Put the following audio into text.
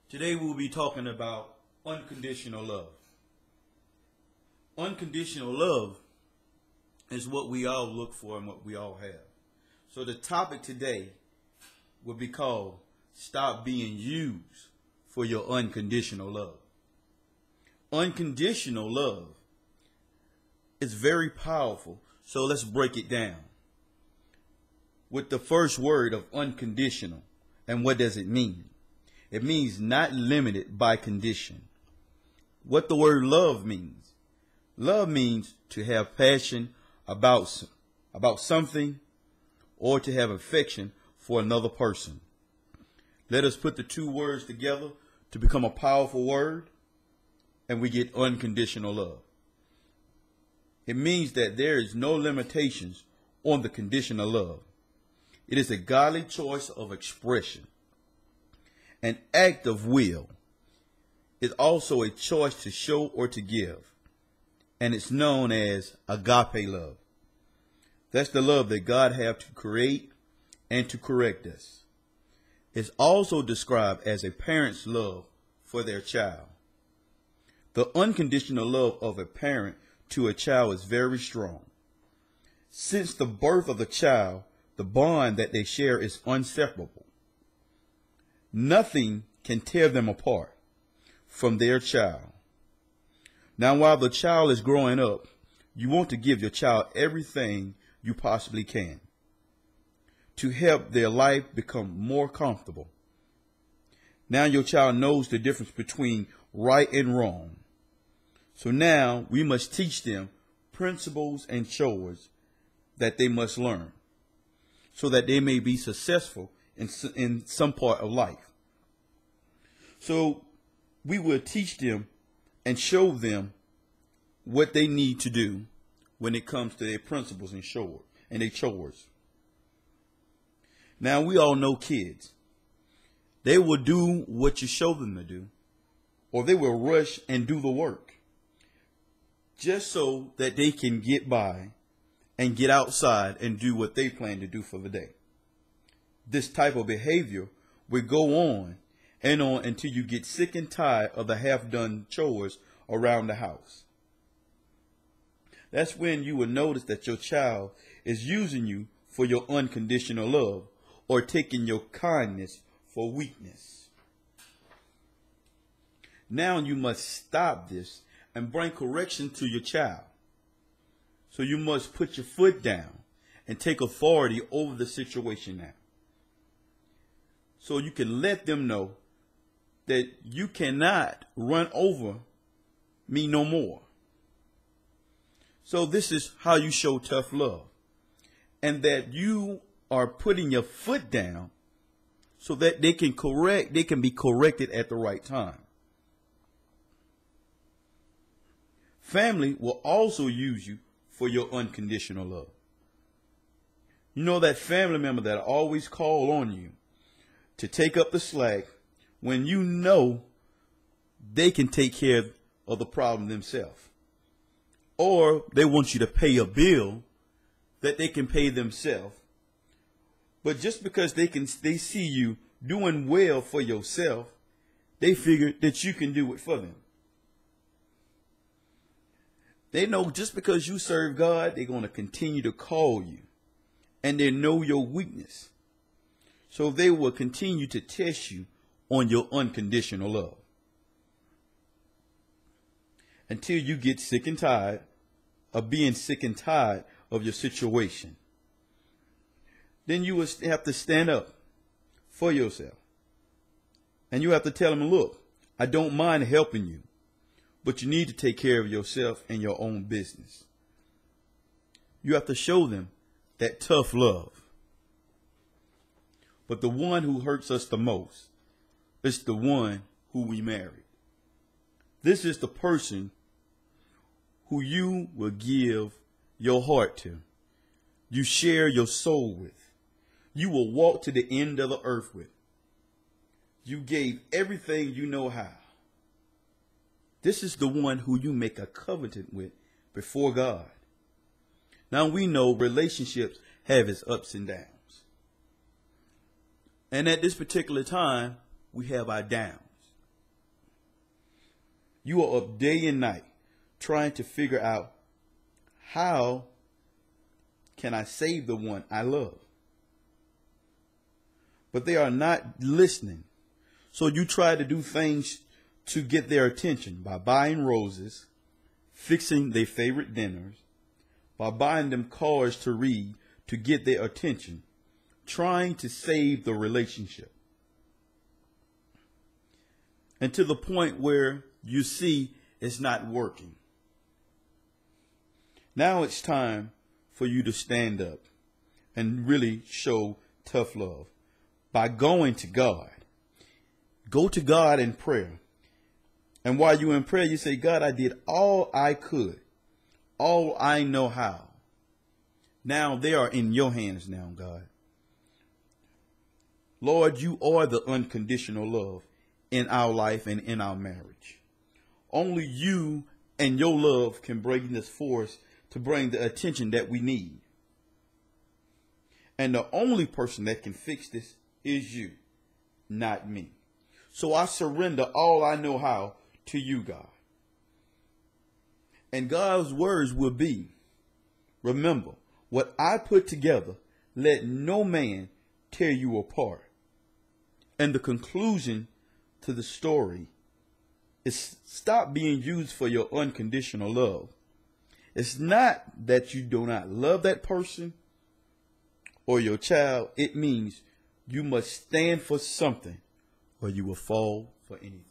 Today we'll be talking about unconditional love. Unconditional love is what we all look for and what we all have. So the topic today will be called Stop Being Used for Your Unconditional Love. Unconditional love is very powerful, so let's break it down with the first word of unconditional. And what does it mean? It means not limited by condition. What the word love means. Love means to have passion about something or to have affection for another person. Let us put the two words together to become a powerful word, and we get unconditional love. It means that there is no limitations on the condition of love. It is a godly choice of expression. An act of will is also a choice to show or to give, and it's known as agape love. That's the love that God has to create and to correct us. It's also described as a parent's love for their child. The unconditional love of a parent to a child is very strong. Since the birth of the child, the bond that they share is inseparable. Nothing can tear them apart from their child. Now, while the child is growing up, you want to give your child everything you possibly can to help their life become more comfortable. Now your child knows the difference between right and wrong. So now we must teach them principles and chores that they must learn so that they may be successful in some part of life. So we will teach them and show them what they need to do when it comes to their principles and their chores. Now we all know kids. They will do what you show them to do, or they will rush and do the work just so that they can get by and get outside and do what they plan to do for the day. This type of behavior will go on and on until you get sick and tired of the half-done chores around the house. That's when you will notice that your child is using you for your unconditional love or taking your kindness for weakness. Now you must stop this and bring correction to your child. So you must put your foot down and take authority over the situation now. So you can let them know that you cannot run over me no more. So this is how you show tough love. And that you are putting your foot down so that they can be corrected at the right time. Family will also use you for your unconditional love. You know that family member that always call on you to take up the slack when you know they can take care of the problem themselves. Or they want you to pay a bill that they can pay themselves. But just because they see you doing well for yourself, they figure that you can do it for them. They know just because you serve God, they're going to continue to call you. And they know your weakness. So they will continue to test you on your unconditional love. Until you get sick and tired of being sick and tired of your situation. Then you will have to stand up for yourself. And you have to tell them, look, I don't mind helping you, but you need to take care of yourself and your own business. You have to show them that tough love. But the one who hurts us the most is the one who we married. This is the person who you will give your heart to. You share your soul with. You will walk to the end of the earth with. You gave everything you know how. This is the one who you make a covenant with before God. Now we know relationships have its ups and downs. And at this particular time, we have our downs. You are up day and night trying to figure out, how can I save the one I love? But they are not listening. So you try to do things to get their attention by buying roses, fixing their favorite dinners, by buying them cars to read to get their attention, trying to save the relationship. And to the point where you see it's not working. Now it's time for you to stand up and really show tough love by going to God. Go to God in prayer. And while you're in prayer, you say, God, I did all I could, all I know how. Now they are in your hands now, God. Lord, you are the unconditional love in our life and in our marriage. Only you and your love can bring this force to bring the attention that we need. And the only person that can fix this is you, not me. So I surrender all I know how to you, God. And God's words will be, remember, what I put together, let no man tear you apart. And the conclusion to the story is, stop being used for your unconditional love. It's not that you do not love that person or your child. It means you must stand for something or you will fall for anything.